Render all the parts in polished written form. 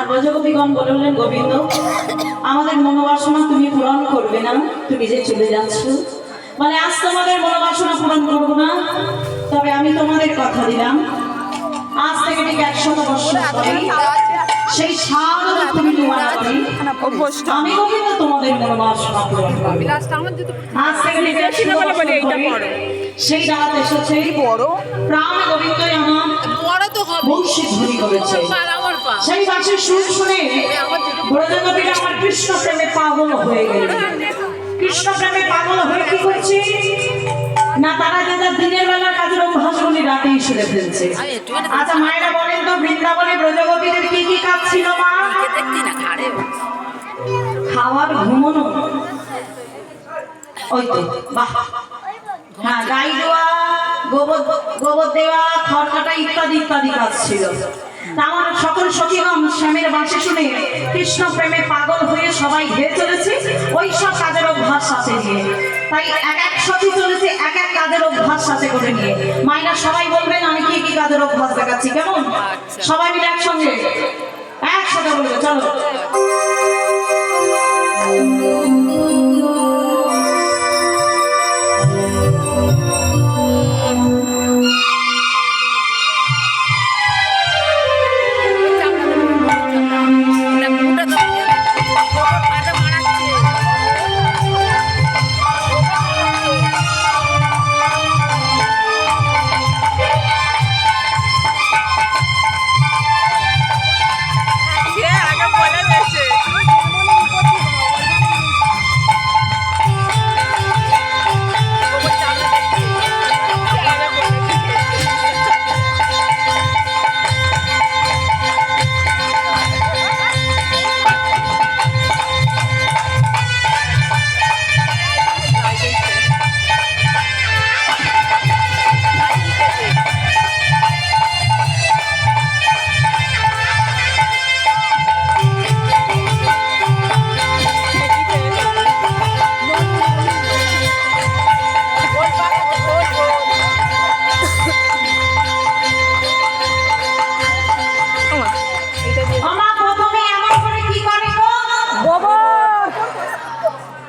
ব্রজগোপীগণ বললেন, গোবিন্দ আমাদের মনোবাসনা তুমি পূরণ করবে না, তুমি যে চলে যাচ্ছ। বলে আজ তোমাদের মনোবাসনা পূরণ করব না, তবে আমি তোমাদের কথা দিলাম আজ থেকে ঠিক 100 বছর পরে সেই সারা তুমি তোমার আমি গোবিন্দ তোমাদের মনোবাসনা পূরণ করব। আজ থেকে ঠিক 100 বছর পরে সেই রাত এসেছে, প্রাণ গোবিন্দই আমার বংশী ধ্বনি করেছে। সেই বাঁশির সুর শুনে ব্রজগোপীরা আমার কৃষ্ণ প্রেমে পাগল হয়ে গেল। কৃষ্ণ প্রেমে পাগল হয়ে কি করছে না, তারা যারা দিনের বেলার কাজের অভ্যাসগুলি রাতেই সেরে ফেলছে। আচ্ছা মায়েরা বলেন তো, বৃন্দাবনে ব্রজগোপীদের কি কি কাজ ছিল মা? খাওয়ার, ঘুমানো, ওই তো বাহ, হ্যাঁ, গাই দেওয়া, গোবর দেওয়া, খড় কাটা ইত্যাদি ইত্যাদি কাজ ছিল। আমার সকল সখীগণ শ্যামের বাঁশি শুনে কৃষ্ণ প্রেমে পাগল হয়ে সবাই ঘেরে চলেছে ওই সব কাজের অভ্যাস সাথে নিয়ে। তাই এক এক সখী চলেছে এক এক কাজের অভ্যাস সাথে করে নিয়ে। মায়েরা সবাই বলবেন আমি কি কি কাজের অভ্যাস দেখাচ্ছি, কেমন? সবাই মিলে একসঙ্গে কথা বলবে, চলো।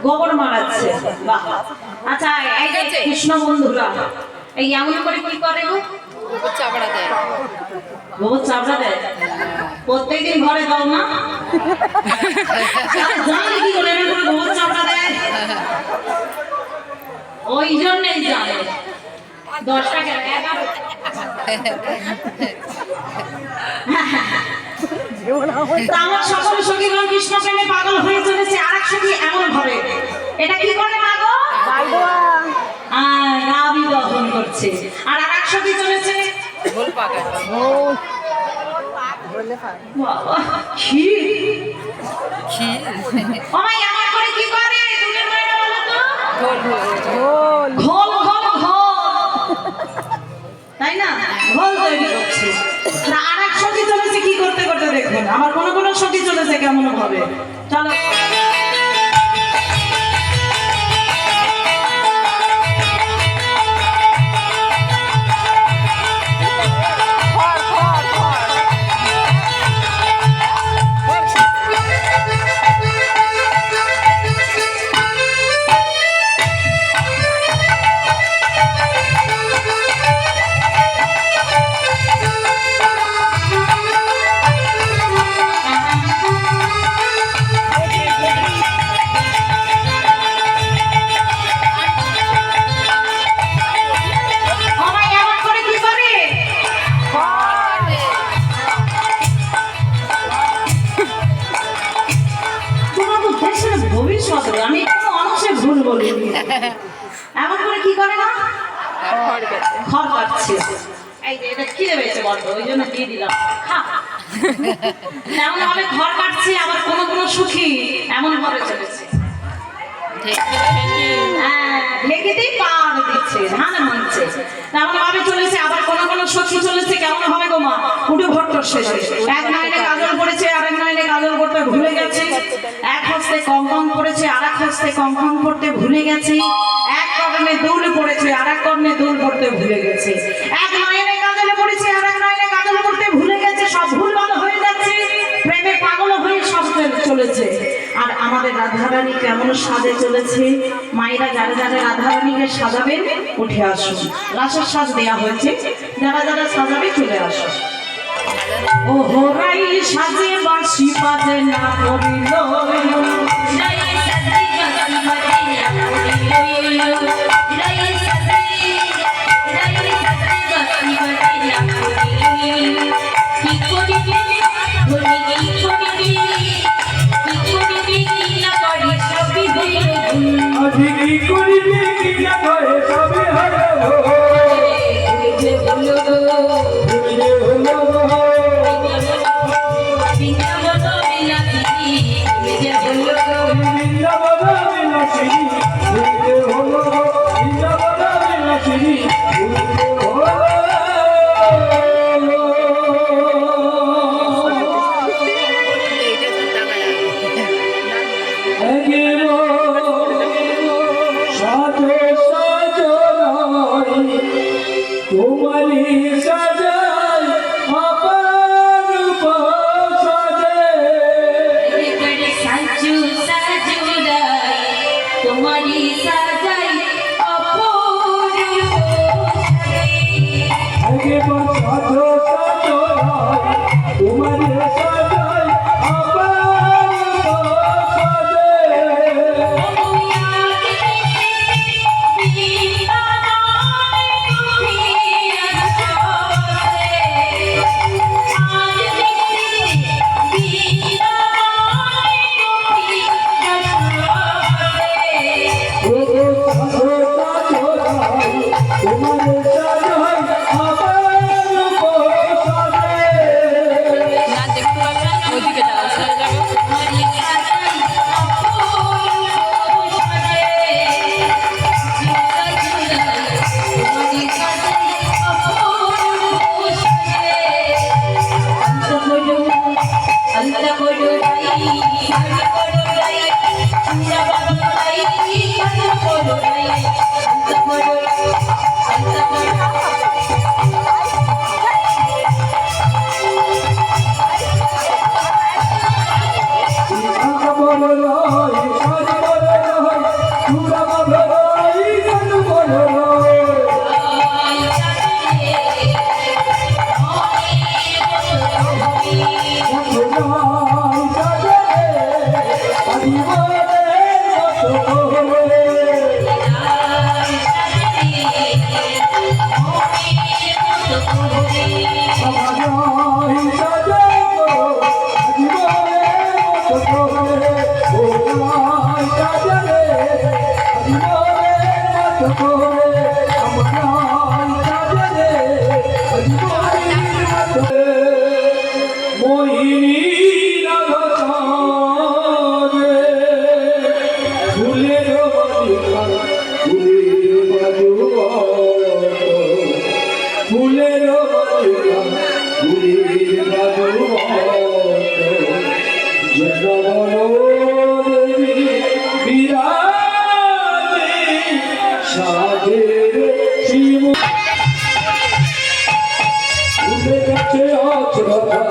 গোবর মারাচ্ছে। আচ্ছা, এই যে কৃষ্ণ বন্ধুরা এই এমন করে কি করে গো? গোবর চাবড়া দেয়। গোবর চাবড়া দেয় প্রত্যেকদিন ঘরে দাও না? জানি কি করে এমন করে গোবর চাবড়া দেয়? ওই জন্যই জানে 10 টাকা 11। আমার সকল সখীগণ কৃষ্ণ প্রেমে পাগল হয়ে চলেছে। আরেক সখী এমন ভাবে এটা কি করে মা গো? গাবি দহন করছে। আর আরেক সখী চলেছে ঢোল পাকায়। বাবা কি কি ওমাই আমার করে কি করে? দুলের মায়েরা বলো তো। ঢোল ঢোল ঢোল ঢোল, তাই না? ঢোল তৈরি করছে। না আরেক সখী চলেছে কি করতে করতে দেখুন। আমার কোন কোন সখী চলেছে কেমন ভাবে, চলো। আমি কোনো অংশে ভুল বলি। এমন করে কি করে না? খড় কাটছে। এই যে এটা খিদে পেয়েছে বড্ড, ওই জন্য দিয়ে দিলাম, খা। এমন ভাবে খড় কাটছে। আবার কোনো কোনো সুখী এমন ভাবে চলেছে ঢেকেতেই পার দিচ্ছে, ধান মানছে, তেমন ভাবে চলেছে। আবার কোন কোন সখী চলেছে কেমন ভাবে গো মা? উঠে ভট্টর শেষে এক নয়নে কাজল পড়েছে, আরেক নয়নে কাজল করতে ভুলে গেছে। এক হস্তে কঙ্কন পড়েছে, আর এক হস্তে কঙ্কন পড়তে ভুলে গেছে। এক কর্ণে দুল পড়েছে, আর এক কর্ণে দুল পড়তে ভুলে গেছে। এক নয়নে কাজল পড়েছে, আর এক নয়নে কাজল পড়তে ভুলে গেছে। সব ভুলভাল হয়ে যাচ্ছে, প্রেমে পাগল হয়ে সব চলেছে। আর আমাদের রাধারানী কেমন সাজে চলেছে। মায়েরা যারা যারা রাধারানীকে সাজাবেন উঠে আসুন। রাসের সাজ দেয়া হয়েছে, যারা যারা সাজাবে চলে আসুন। ও হোরাই সাজে বাঁশি বাজে না পড়িল, সাধে সাধে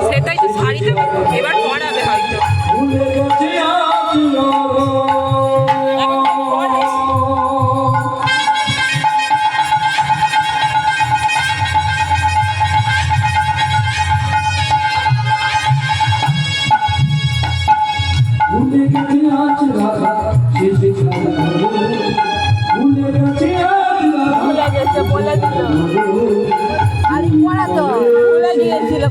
সেটাই তো শাড়িতে এবার পরাবে হয়তো আরে পড়া তো ভুলে গিয়েছিল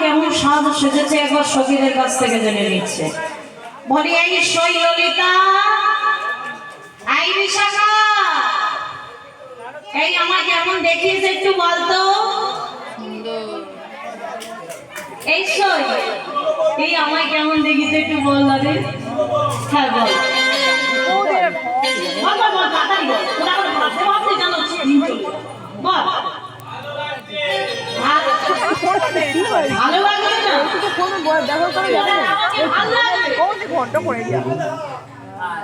কেমন সাজ সেজেছে একবার সখীদের কাছ থেকে জেনে নিচ্ছে। বলি এই সই ললিতা, এই বিশাখা, এই আমার কেমন দেখিয়েছে একটু বলতো। এই সই, এই আমায় কেমন দেখিয়েছে একটু বল দাদি। হ্যাঁ বল, তাড়াতাড়ি বল, ওরা আবার ভাবতে ভাবতে জানো বল। ভালো লাগবে না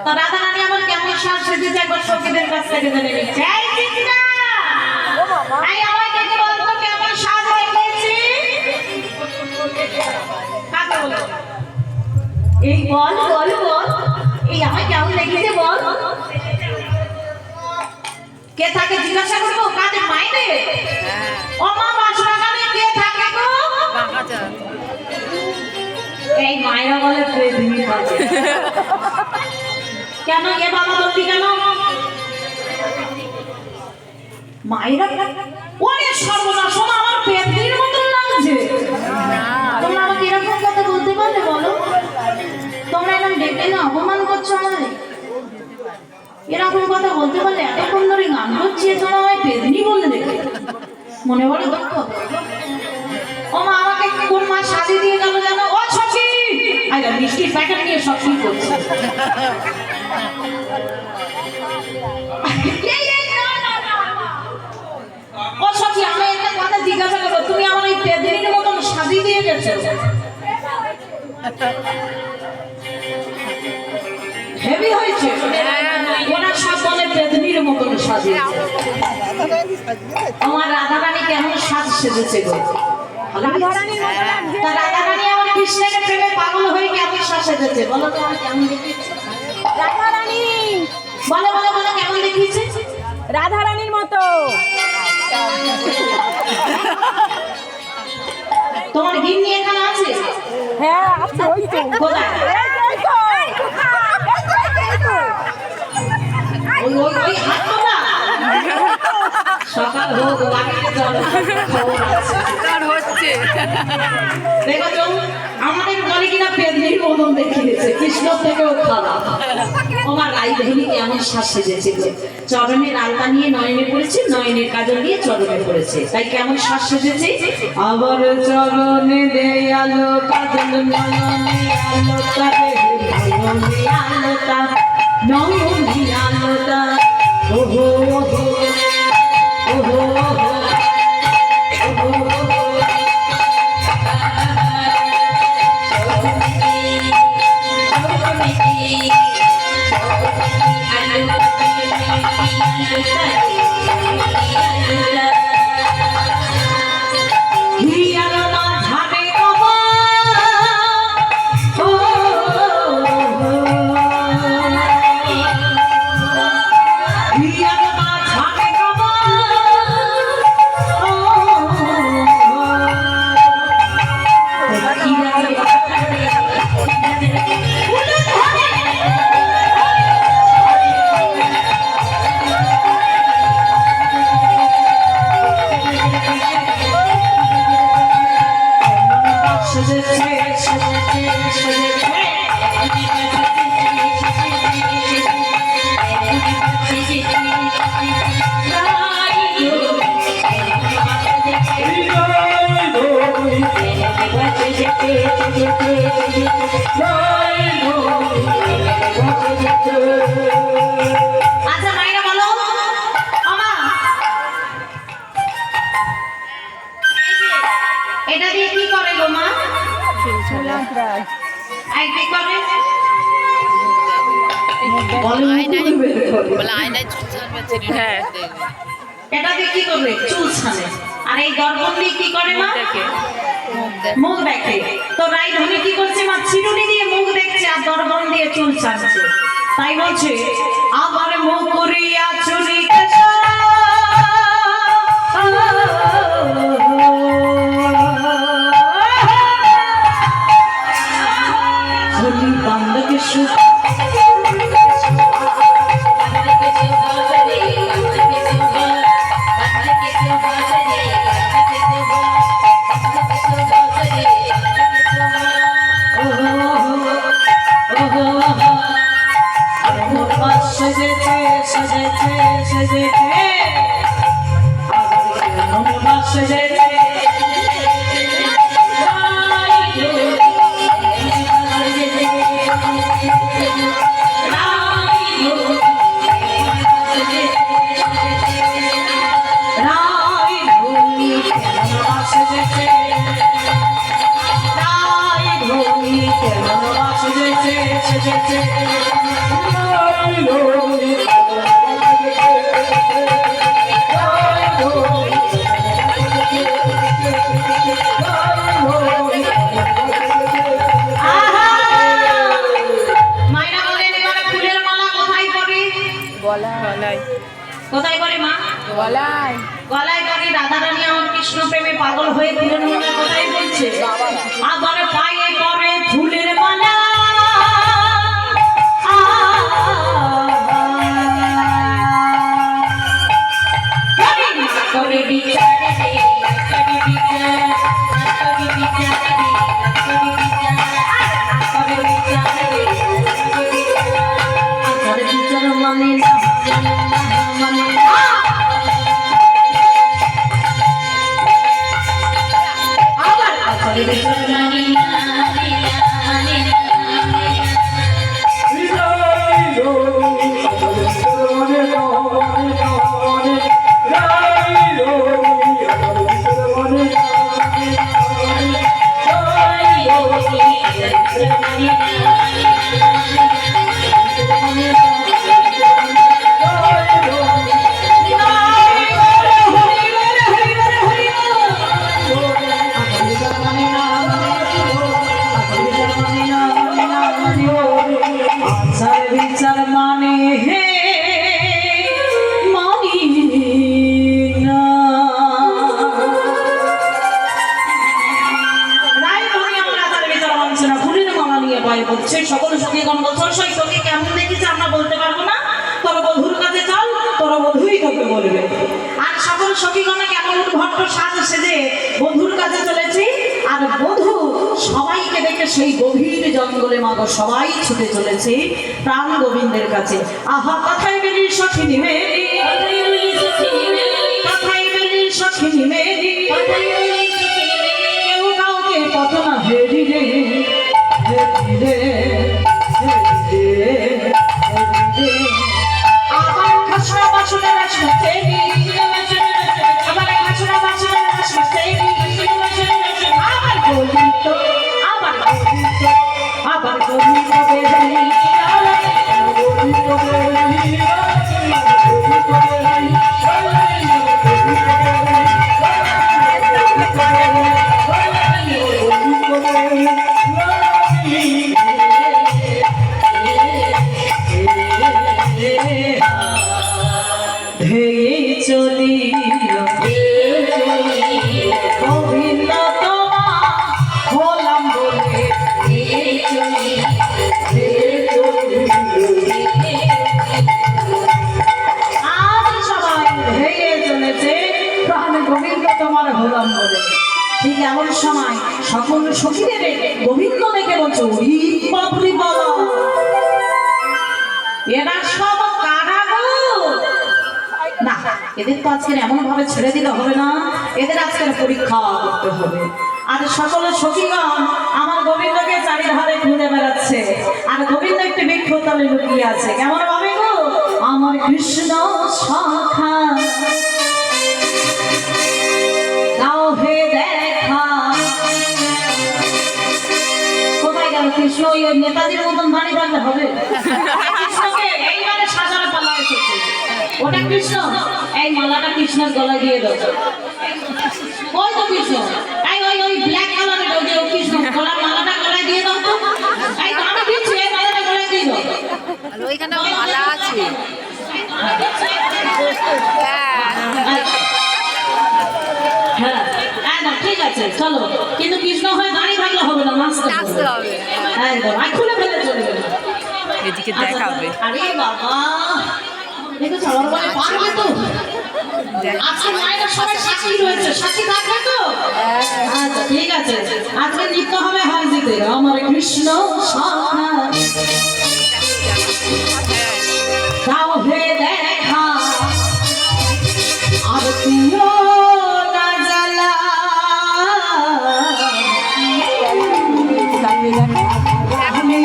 তো রাধা রানী আমার কেমন সাজ সেজেছে একবার সখীদের কাছ থেকে জেনে নিচ্ছে। এই আমায় দেখে বলতো কেমন সাজ রেখেছি। কাকে বলো? এই বল বল বল, এই আমায় কেমন লেগেছে বল। কে থাকে জিজ্ঞাসা করবো? কাদের মাইনে? ও মা বাসরাগানে কে থাকে গো? এই মায়েরা বলে পেদিনি বাজে। কেন এ বাবা বলতি কেন? মায়েরা ওরে সর্বনাশ, আমার পেদিনির মতন লাগছে। তোমরা আমাকে এরকম কথা বলতে পারলে বলো? তোমরা এরকম ডেকে না অপমান করছো আমাদের, এরকম কথা বলতে পারলে? এতক্ষণ ধরে গান করছি, তোমরা আমায় পেদিনি বলে দেখে মনে বলে দুঃখ। ও মা আমাকে কোন মা সাজিয়ে দিয়ে গেল জানো? ও সখী, আরে মিষ্টির প্যাকেট নিয়ে সখী করছে। ও সখী, আমি একটা কথা জিজ্ঞাসা করবো, তুমি আমার এই পেদিনির মতন সাজিয়ে দিয়ে গেছো? হেভি হয়েছে। ওরা সব বলে পেদিনির মতন সাজিয়েছে। আমার রাধারানী কেমন সাজ সেজেছে গো? তা রাধারানী আমার কৃষ্ণের প্রেমে পাগল হয়ে কেমন সাজ সেজেছে বলো তো? আমার কেমন দেখিয়েছে রাধারানী? বলো বলো বলো, কেমন দেখিয়েছে? রাধারানীর মতো। তোমার গিন্নি এখানে আছে? হ্যাঁ আছে, ওই তো। কোথায়? এই তো, এই তো। ওই ওই ওই হাঁটতো না? সকাল হোক বাড়িতে চলো, খবর আছে। হচ্ছে দেখো আমাদের বলে কিনা পেদিনির মতন দেখিয়েছে, কৃষ্ণ থেকেও খারাপ। আমার রাইধনী কেমন সাজ সেজেছে, চরণের আলতা নিয়ে নয়নে পড়েছে, নয়নের কাজল দিয়ে চরণে পড়েছে, তাই কেমন সাজ সেজেছে। আবার চরণে দেয়ালো কাজল, নয়নে আলতা, নয়নে আলতা, নয়নে আলতা, ওহো ওহো ওহো ওহো ওহো। আচ্ছা মাইরা বলো, আমা এটা দিয়ে কি করে গো মা? এই কি করে? হ্যাঁ, এটা দিয়ে কি করবে? চুল ছানে। আর এই দর্পণ দিয়ে কি করে মা? মুখ দেখে। তো রাইধনী কি করছে মা? চিরুনি দিয়ে মুখ দেখছে আর দর্পণ দিয়ে চুল ছানছে। তাই বলছে আবার মুখ করিয়া চুরি বান্ধবী সুখ সেজেছে সেজেছে সেজেছে সেজেছে গলায় কোথায় করে মা? গলায় গলায় করে রাধারানী আমার কৃষ্ণ প্রেমে পাগল হয়ে ফুলের মালা কোথায় বলছে? আবার পায়ে করে ফুলের মালা করে বিচার রে, করে বিচার, করে বিচার রে, করে বিচার, করে বিচার রে, করে বিচার। আচার বিচার মানে না, মানে না। আবার আচার বিচার মানে না, মানে না, মানে না। বিচার মানে হে মানি না। রায়মণি আমার আচার বিচার মানছে না, ফুলের মালা নিয়ে ভয় করছে। সকল সখীগণ বলছে সেই সখী কেমন দেখেছে আমরা বলতে পারবো না, তোর বধুর কাছে চল, তোর বধুই তোকে বলবে। আর সকল সখীগণে কেমন ভট্ট সাজ সেজে বধুর কাছে চলেছে। আর বধূ সবাইকে দেখে সেই গভীর জঙ্গলে মাগো সবাই ছুটে চলেছে প্রাণ গোবিন্দের কাছে। আহা কথাই বেরিয়ে সখী নিমে, কথাই বেরিয়ে সখী নিমে, কেউ কাউকে পথ না হেরি রে, হেরি রে, হেরি রে, হেরি রে। আবার খাসড়া বাসনের আসতে, আবার খাসড়া বাসনের আসতে, আবার গলিত, আবার গলিত, আবার গলিত বেরি, গলিত বেরি, গলিত বেরি, ধেয়ে চলি গোবিন্দ তোমা হলাম বলে, আজ সবাই ধেয়ে চলেছে প্রাণ গোবিন্দ তোমার হলাম বলে। ঠিক এমন সময় সকল সখীদের গোবিন্দ দেখে বলছো ওরে বাপরে বাবা, এরা সব কারা গো? না, এদের তো আজকে এমন ভাবে ছেড়ে দিলে হবে না, এদের আজকের পরীক্ষা করতে হবে। আর সকল সখীগণ আমার গোবিন্দকে চারিধারে খুঁজে বেড়াচ্ছে। আর গোবিন্দ একটি বৃক্ষতলে লুকিয়ে আছে। কেমন ভাবে গো? আমার কৃষ্ণ সখা দাও হে দেখা। কোথায় গেল কৃষ্ণ? ওই নেতাজির মতন দাঁড়িয়ে থাকলে হবে? কৃষ্ণকে এইবারে সাজানো পালা এসেছে। ওটা কৃষ্ণ, এই মালাটা কৃষ্ণের গলায় দিয়ে দাও। ওই তো কৃষ্ণ, এই ওই ওই ব্ল্যাক কালারের ওই যে কৃষ্ণ, গলার মালাটা গলায় দিয়ে দাও তো। এই তো আমি দিচ্ছি, এই মালাটা গলায় দিয়ে দাও। আর ওইখানে মালা আছে। হ্যাঁ হ্যাঁ না ঠিক আছে চলো, কিন্তু কৃষ্ণ হয়ে দাঁড়িয়ে থাকলে হবে না, নাচতে নাচতে হবে। একদম আর খুলে ফেলে চলে গেল। এদিকে দেখাবে। আরে বাবা, দেখো সবার বলে পারবে তো? আজকে মায়েরা সবাই সাক্ষী রয়েছে, সাক্ষী থাকবে তো? আচ্ছা ঠিক আছে, আজকে নৃত্য হবে হাজিতে আমার কৃষ্ণ সখা দাও হে দেখা। আর তুইও না জ্বালা আমি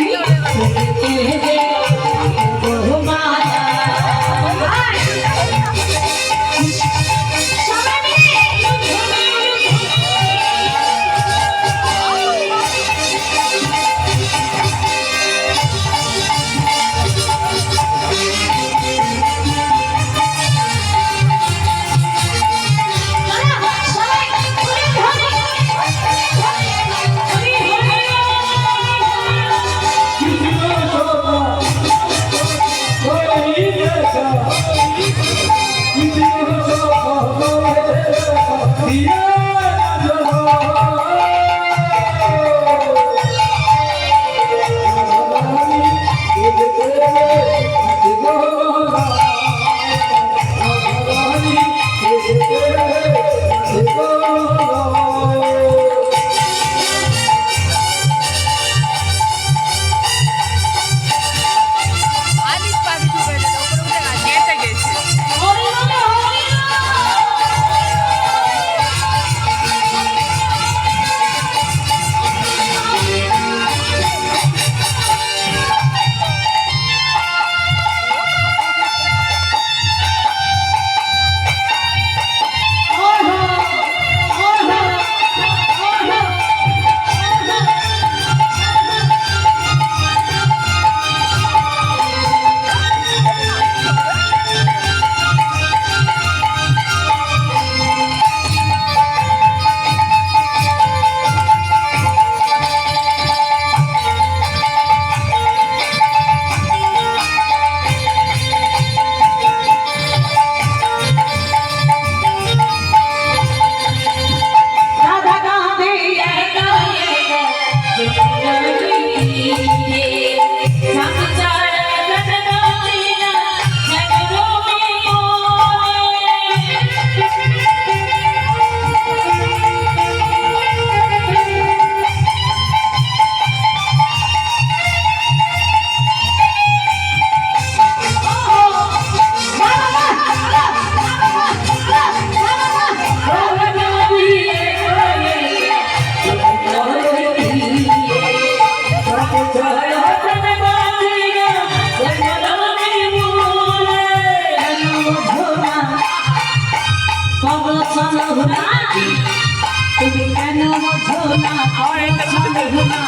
তুমি কেন বোঝো না বোঝো না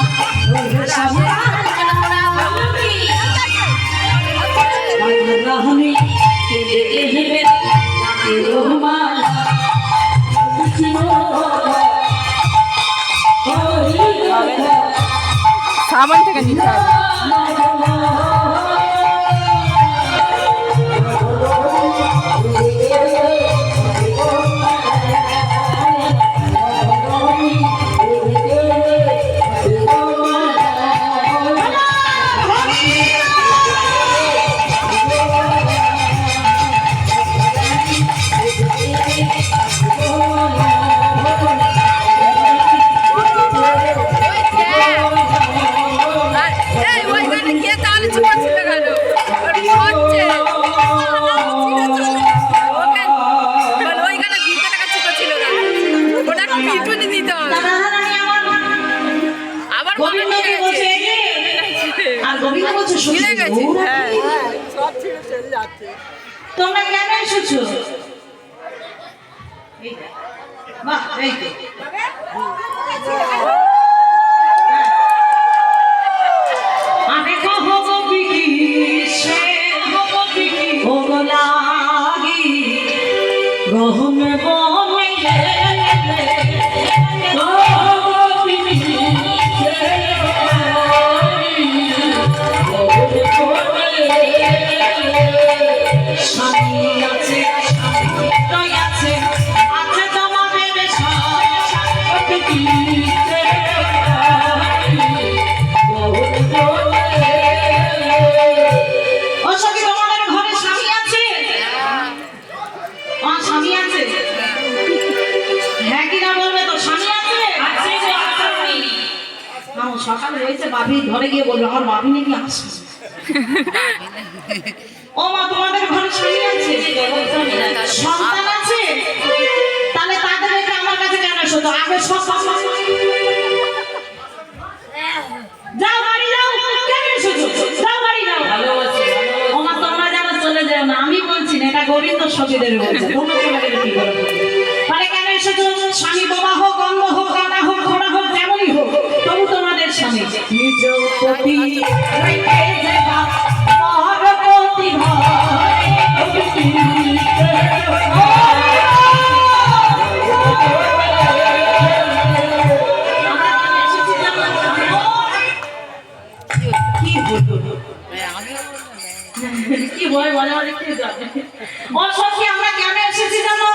ওরে রাহনি কেঁদে কেঁদে ডাকে রহমালা সাবান থেকে নিতে হবে। তোমরা কেন এসেছো? বাহ, এই তো। আমি কহব বিকি সে হব বিকি ওগলাগি গহমে বমে কহব বিকি সে স্বামী আছে স্বামী আছে আছে তোমাদের ও সখী তোমাদের ঘরে স্বামী আছে? স্বামী আছে? হ্যাঁ কি না বলবে তো? স্বামী আছে? সকালে রয়েছে বাবি ঘরে গিয়ে বলবে আমার বাবি নাকি আসছে। ও মা তোমাদের ঘরে স্বামী আছে? সন্তান আছে? তাহলে তাদের রেখে আমার কাছে কেন এসেছো? আগে সব যাও বাড়ি যাও, কেন এসেছো? যাও বাড়ি যাও। ও মা তোমরা যেন চলে যাও না, আমি বলছি না, এটা গোবিন্দ সখীদের বলছে, তোমরা চলে গেলে কি করে বলবে? তাহলে কেন এসেছো? স্বামী বাবা হোক, অন্ধ হোক, গানা হোক, ঘোড়া হোক, যেমনই হোক, তবু তোমাদের স্বামী নিজ প্রতি রেখে যাবা পরপতি কি বলে বলে বলে কি যাবে? ও সখী আমরা কেন এসেছি জানো?